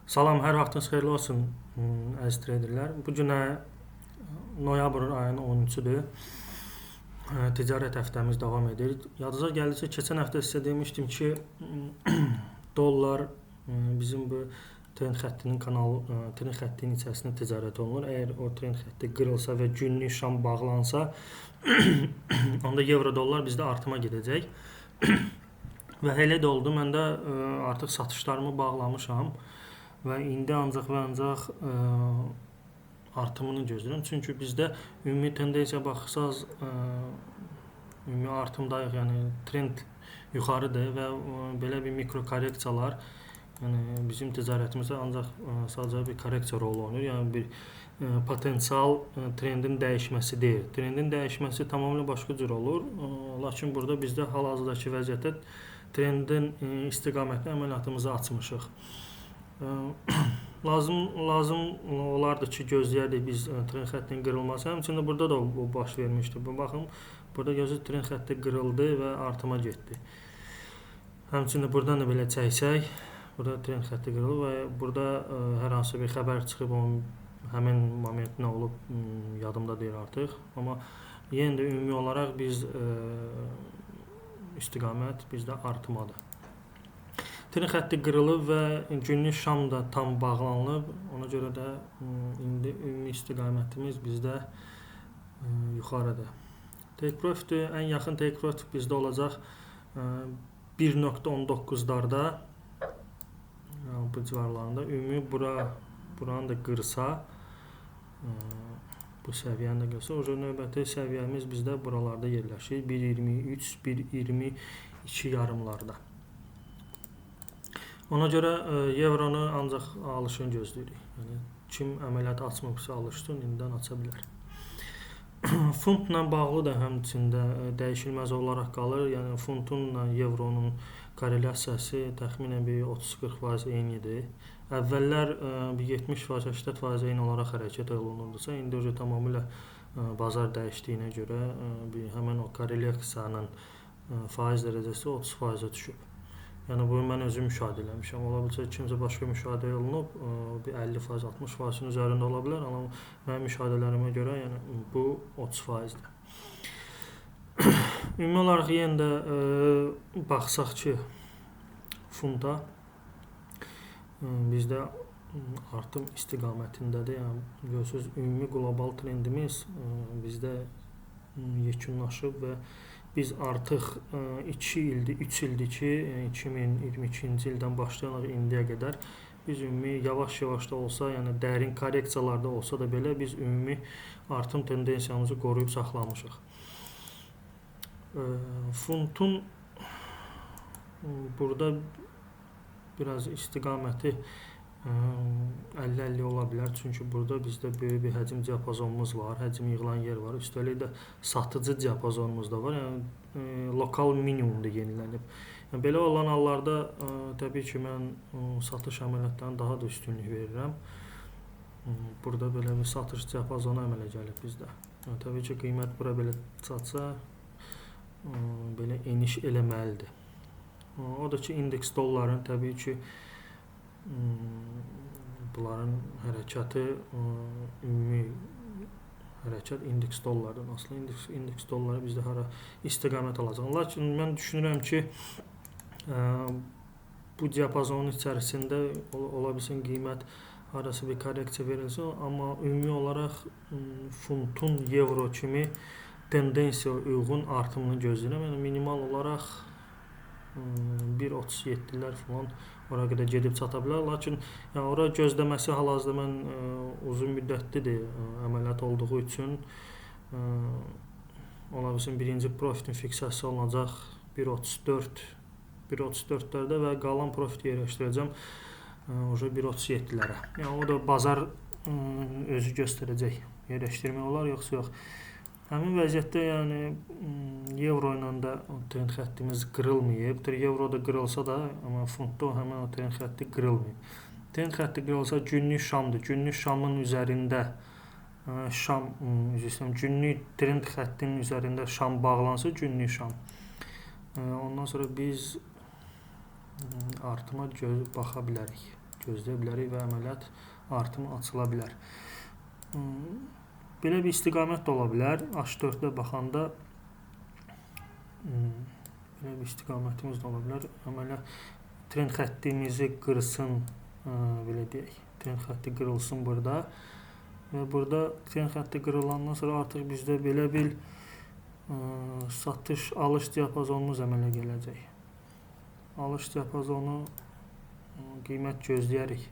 Salam, hər vaxtınız xeyirli olsun, əziz treyderlər. Bu günə noyabr ayının 13-üdür. Ticarət həftəmiz davam edir. Yadınıza gəlirsə, keçən həftə sizə demişdim ki, dollar bizim bu trend xəttinin trend xəttinin içərisində ticarət olunur. Əgər o trend xətti qırılsa və günlük şam bağlansa, onda euro dollar bizdə artıma gedəcək. Və elə də oldu. Mən də artıq satışlarımı bağlamışam. Və indi ancaq artımını gözləyirəm. Çünki bizdə ümumi tendensiya baxsaz ümumi artımdayıq, yəni trend yuxarıdır və belə bir mikro korreksiyalar, yəni bizim ticarətimizdə ancaq sadəcə bir korreksiya rolu oynayır. Yəni bir potensial trendin dəyişməsi deyil. Trendin dəyişməsi tamamilə başqa cür olur. Lakin burada bizdə hal-hazırdakı vəziyyətdə trendin istiqamətli əməliyyatımızı açmışıq. Lazım olardı ki, gözləyərdik biz trend xəttinin qırılması. Həmçində burada da bu baş vermişdi. Baxın, burada gözləyir trend xətti qırıldı və artıma getdi. Həmçində buradan da belə çəksək, burada trend xətti qırılır və burada hər hansı bir xəbər çıxıb, onun həmin moment nə olub yadımda deyil artıq. Amma yenə də ümumi olaraq biz istiqamət bizdə artımadır. Trend xətti qırılıb və günlük şam da tam bağlanılıb. Ona görə də indi ümumi istiqamətimiz bizdə yuxarıdır. Take profit, ən yaxın take profit bizdə olacaq 1.19'larda, bu civarlarında. Ümumi buranı da qırsa, bu səviyyəni də qırsa, o növbəti səviyyəmiz bizdə buralarda yerləşir. 1.23, 1.22 yarımlarda. Ona görə evronu ancaq alışını gözləyirik. Yəni, kim əməliyyat açmıqsa alışsın, indidən aça bilər. Funtla bağlı da həmçində dəyişilməz olaraq qalır. Yəni, funtunla evronun korrelasiyası təxminən bir 30-40% eynidir. Əvvəllər 70%, 80% eyni olaraq hərəkət olunurdusa, indi tamamilə bazar dəyişdiyinə görə həmən o korrelasiyasının faiz dərəcəsi 30%-ə düşüb. Yəni, bunu mən özüm müşahidə eləmişəm. Ola bilsə, kimsə başqa müşahidə olunub, bir 50%, 60%-ın üzərində ola bilər. Amma mənim müşahidələrimə görə yəni, bu 30%-dir. Ümumi olaraq yenə də baxsaq ki, funta bizdə artım istiqamətindədir. Yəni, görürsünüz, ümumi qlobal trendimiz bizdə yekunlaşıb və biz artıq 2 ildir, 3 ildir ki, 2022-ci ildən başlayaraq indiyə qədər biz ümumi yavaş-yavaş da olsa, yəni dərin korreksiyalarda olsa da belə biz ümumi artım tendensiyamızı qoruyub saxlamışıq. Funtun burada biraz istiqaməti 50-50 ola bilər. Çünki burada bizdə böyük bir həcm diapazonumuz var, həcm yığılan yer var. Üstəlik də satıcı diapazonumuz da var. Yəni lokal minimumda yenilənib. Yəni, belə olan hallarda təbii ki, mən satış əməliyyatlarına daha da üstünlük verirəm. Burada belə bir satış diapazonu əmələ gəlib bizdə. Yəni, təbii ki, qiymət bura belə çatsa, belə eniş eləməlidir. O da ki, indeks dolların təbii ki, bunların hərəkatı ümumi hərəkat indeks dollardan asılı. İndeks dolları bizdə hara istiqamət alacaq. Lakin mən düşünürəm ki, bu diapazonun içərisində ola bilsin qiymət arası bir korreksiya verilsin, amma ümumi olaraq funtun euro kimi tendensiya uyğun artımını gözləyirəm. Yəni minimal olaraq 1.37'lər falan ora qədər gedib çata bilər. Lakin yəni, ora gözləməsi hal-hazırda mən uzun müddətlidir əməliyyat olduğu üçün ola bilsin birinci profitin fiksasiya olunacaq 1.34'lərdə və qalan profit yerləşdirəcəm 1.37'lərə. Yəni o da bazar özü göstərəcək. Yerləşdirmək olar yoxsa yox. Həmin vəziyyətdə yəni euro ilə də trend xəttimiz qırılmayıb. Euro da qırılsa da, amma funtda həmin o trend xətti qırılmayıb. Trend xətti qırılsa günlük şamdır. Günlük şamın üzərində günlük trend xəttinin üzərində şam bağlansa günlük şam. Ondan sonra biz artıma baxa bilərik. gözləyə bilərik və əməliyyat artımı açıla bilər. Belə bir istiqamət də ola bilər. H4-də baxanda belə bir istiqamətimiz də ola bilər. Əməliyyat trend xəttimizi qırsın, belə deyək. Trend xətti qırılsın burada. Və burada trend xətti qırılandan sonra artıq bizdə belə bir satış, alış diapazonumuz əmələ gələcək. Alış diapazonu qiymət gözləyərik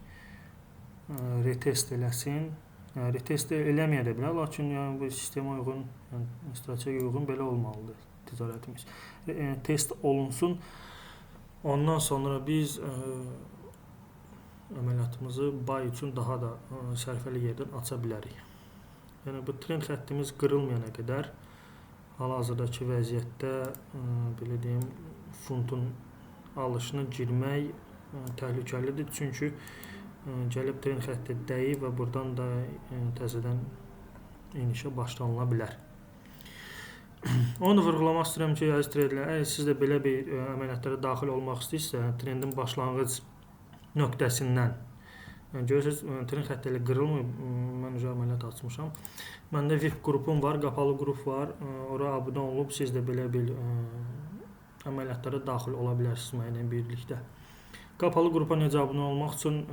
retest eləsin. Retest eləməyə də bilər, lakin yəni, bu sistemə uyğun, yəni, strategiya uyğun belə olmalıdır ticarətimiz. Test olunsun. Ondan sonra biz əməliyyatımızı buy üçün daha da sərfəli yerdən aça bilərik. Yəni bu trend xəttimiz qırılmayana qədər hal-hazırdakı vəziyyətdə belə deyim, funtun alışına girmək təhlükəlidir. Çünki gəlib trend xətti dəyib və buradan da təzədən enişə başlanıla bilər. Onu da vurğulamaq istəyirəm ki, əziz treyderlər, əgər siz də belə bir əməliyyatlara daxil olmaq istəyirsə, trendin başlanğıc nöqtəsindən, yəni görürsünüz, trend xətti ilə qırılmır, mən əməliyyat açmışam. Məndə VIP qrupum var, qapalı qrup var, ora abunə olub, siz də belə bir əməliyyatlara daxil ola bilərsiniz mənimlə birlikdə. Qapalı qrupa necə abunə olmaq üçün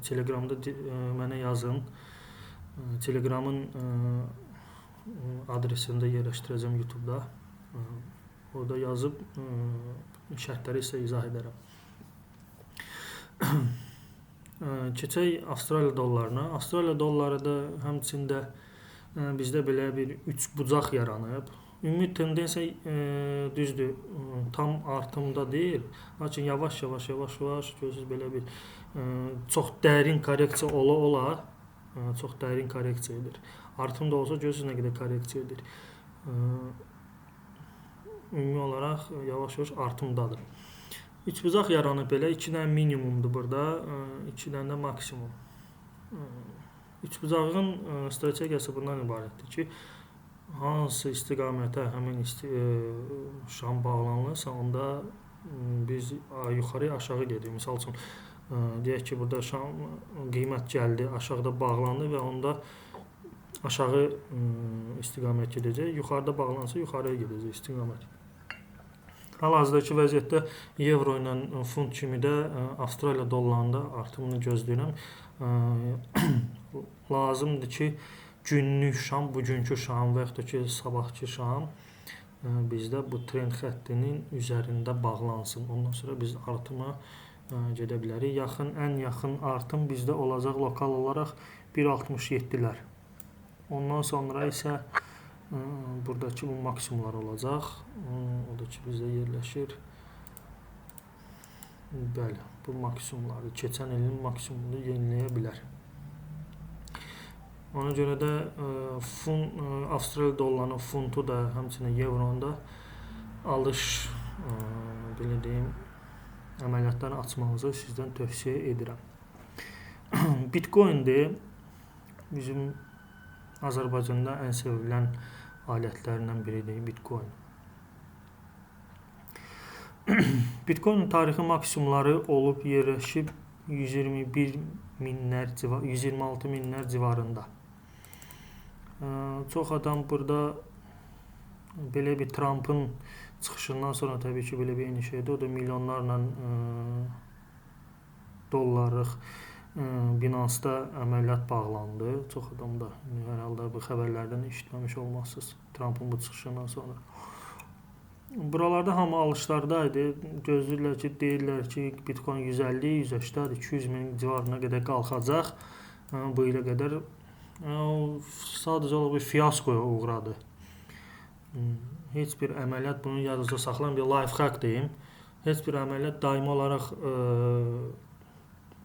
Telegramda mənə yazın. Telegramın adresini də yerləşdirəcəm YouTube-da. Orada yazıb şərtləri isə izah edərəm. Keçək Avstraliya dollarına. Avstraliya dolları da həmçində bizdə belə bir üç bucaq yaranıb. Ümumi tendensiya düzdür, tam artımda deyil, lakin yavaş-yavaş görürsünüz belə bir çox dərin korreksiya ola, çox dərin korreksiya edir. Artım da olsa görürsünüz nə qədər korreksiya edir. Ümumi olaraq yavaş-yavaş artımdadır. Üçbucaq yaranıb belə, 2 dənə minimumdur burada, 2 dənə də maksimum. Üçbucağın strategiyası bundan ibarətdir ki, hansı istiqamətə həmin şam bağlanırsa, onda biz yuxarıya aşağı gedirik. Misal üçün, deyək ki, burada şam qiymət gəldi, aşağıda bağlandı və onda aşağı istiqamət gedəcək. Yuxarıda bağlansa, yuxarıya gedəcək istiqamət. Hal-hazırdakı vəziyyətdə evro ilə funt kimi də Avstraliya dollarında artımını gözləyirəm. Lazımdır ki, günlük şam, bugünkü şam və yaxud da ki, sabahki şam bizdə bu trend xəttinin üzərində bağlansın. Ondan sonra biz artıma gedə bilərik. Ən yaxın artım bizdə olacaq lokal olaraq 1.67-lər. Ondan sonra isə buradakı bu maksimumlar olacaq. O da ki, bizdə yerləşir. Bəli, bu maksimumları, keçən ilin maksimumunu yeniləyə bilər. Ona görə də Avstraliya dollarının funtu da, həmçinin evronda alış, belə deyim, əməliyyatları açmanızı sizdən tövsiyə edirəm. Bitcoin-dir. Bizim Azərbaycanda ən sevilən alətlərindən biridir Bitcoin. Bitcoin tarixi maksimumları olub yerləşib 126 minlər civarında. Çox adam burada belə bir Trump'ın çıxışından sonra təbii ki, belə bir eniş edir. O da milyonlarla dollarlıq Binance-da əməliyyat bağlandı. Çox adam da hər halda bu xəbərlərdən eşitməmiş olmazsınız Trump'ın bu çıxışından sonra. Buralarda hamı alışlardaydı. Gözləyirlər ki, deyirlər ki, Bitcoin 150, 180, 200 min civarına qədər qalxacaq bu ilə qədər. Sadəcə olaraq bir fiyaskoya uğradı. Heç bir əməliyyat, bunu yadınızda saxlayın, bir life hack deyim. Heç bir əməliyyat daimi olaraq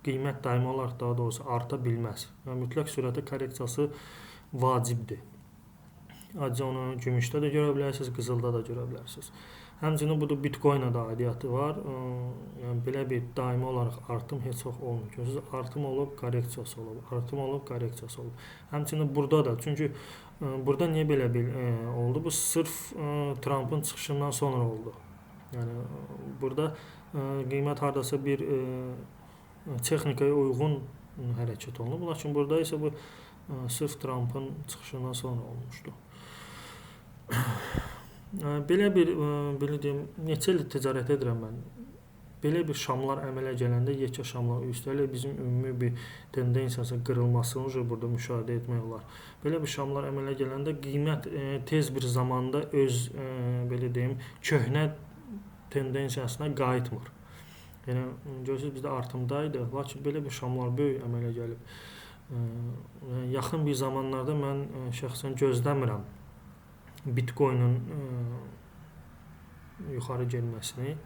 qiymət daimi olaraq daha doğrusu arta bilməz. Yəni, mütləq sürətə korreksiyası vacibdir. Ancaq onu gümüşdə də görə bilərsiniz, qızılda da görə bilərsiniz. Həmçinin bu da Bitcoin-a da aidiyyatı var. Yəni, belə bir daimi olaraq artım heç vaxt olmur. Görürsünüz, artım olub, korreksiyası olub. Artım olub, korreksiyası olub. Həmçinin burada da. Çünki burada niyə belə bir oldu? Bu sırf Trump'ın çıxışından sonra oldu. Yəni, burada qiymət hardasa bir texnikaya uyğun hərəkət olunub. Lakin burada isə bu sırf Trumpın çıxışından sonra olmuşdu. Belə deyim, neçə il ticarət edirəm mən. Belə bir şamlar əmələ gələndə, yekə şamlar üstəlik bizim ümumi bir tendensiyası qırılmasını burada müşahidə etmək olar. Belə bir şamlar əmələ gələndə qiymət tez bir zamanda öz belə deyim, köhnə tendensiyasına qayıtmır. Yəni görürsüz bizdə artımdaydı, lakin belə bir şamlar böyük əmələ gəlib. Yaxın bir zamanlarda mən şəxsən gözləmirəm Bitcoin'un yuxarı gəlməsini.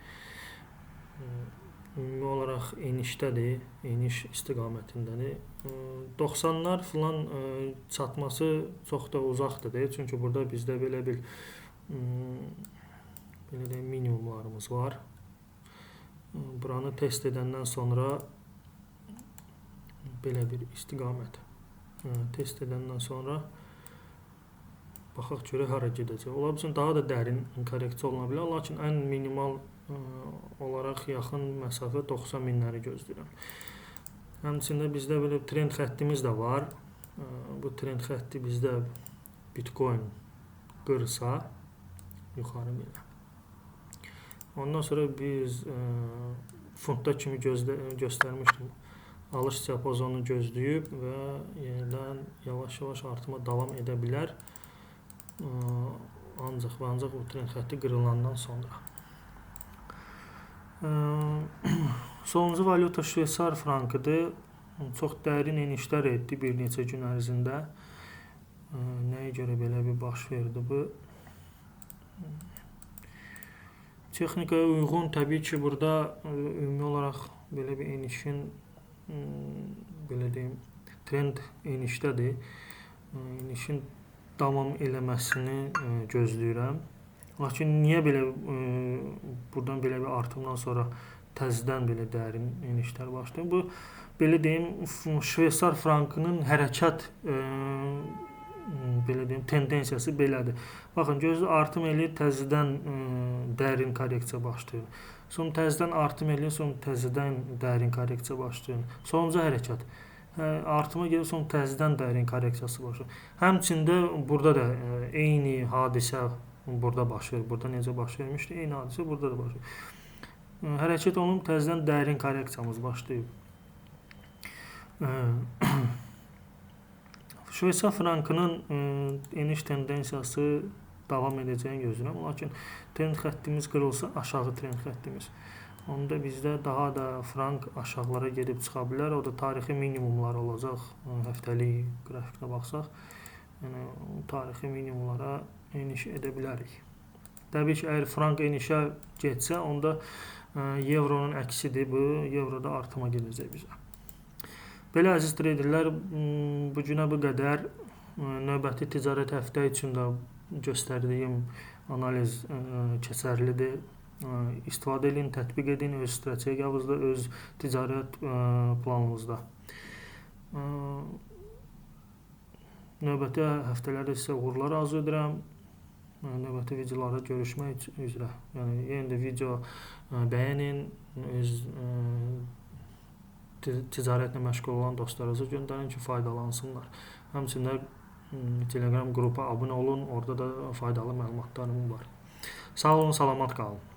Ümumi olaraq enişdədir, eniş istiqamətindədir. 90'lar falan çatması çox da uzaqdır, çünki burada bizdə belə bir minimumlarımız var. Buranı test edəndən sonra belə bir istiqamət test edəndən sonra baxaq görək hara gedəcək. Ola bilsin daha da dərin korreksiya oluna bilər, lakin ən minimal olaraq yaxın məsafə 90 minləri gözləyirəm. Həmçində bizdə belə trend xəttimiz də var. Bu trend xətti bizdə Bitcoin qırsa yuxarı minə. Ondan sonra biz fundda kimi göstərmişdim. Alış diapazonunu gözləyib və yenidən yavaş-yavaş artıma davam edə bilər. Ancaq bu trend xətti qırılandan sonra. Sonuncu valyuta Şveysar frankıdır. Çox dərin enişlər etdi bir neçə gün ərzində. Nəyə görə belə bir baş verdi bu? Texnikaya uyğun təbii ki burada ümumi olaraq belə bir enişin belə deyim trend enişdədir. Enişin davam eləməsini gözləyirəm. Lakin niyə belə buradan belə bir artımdan sonra təzədən belə dərin enişlər başlayır? Bu belə deyim Şveysar frankının hərəkət belə deyim tendensiyası belədir. Baxın gözü artım eləyir, təzədən dərin korreksiya başlayır. Sonra təzədən artım eləyir, sonra təzədən dərin korreksiya başlayır. Sonuncu hərəkət artıma gedir, sonra təzədən dərin korreksiyası başlayır. Həmçində burada da eyni hadisə burada baş verir. Burada necə baş vermişdi? Eyni hadisə burada da baş verir. Hərəkət olunub təzədən dərin korreksiyamız başlayıb. Şveysar frankının eniş tendensiyası davam edəcəyini gözləyirəm. Lakin trend xəttimiz qırılsa aşağı trend xəttimiz. Onda bizdə daha da frank aşağılara gedib çıxa bilər. O da tarixi minimumlar olacaq. Həftəlik qrafikə baxsaq, yəni tarixi minimumlara eniş edə bilərik. Təbii ki, əgər frank enişə getsə, onda evronun əksidir bu. Evroda artıma gedəcək bizə. Belə əziz traderlər, bu günə bu qədər. Növbəti ticarət həftə üçün də göstərdiyim analiz keçərlidir. İstifadə edin, tətbiq edin öz strategiyamızda, öz ticarət planımızda. Növbəti həftələrdə sizə uğurlar arzu edirəm. Növbəti videolarda görüşmək üzrə. Yəni yenə də video bəyənin, öz ticarətlə məşğul olan dostlarınıza göndərin ki, faydalansınlar. Həmçində Telegram qrupa abunə olun, orada da faydalı məlumatlarım var. Sağ olun, salamat qalın.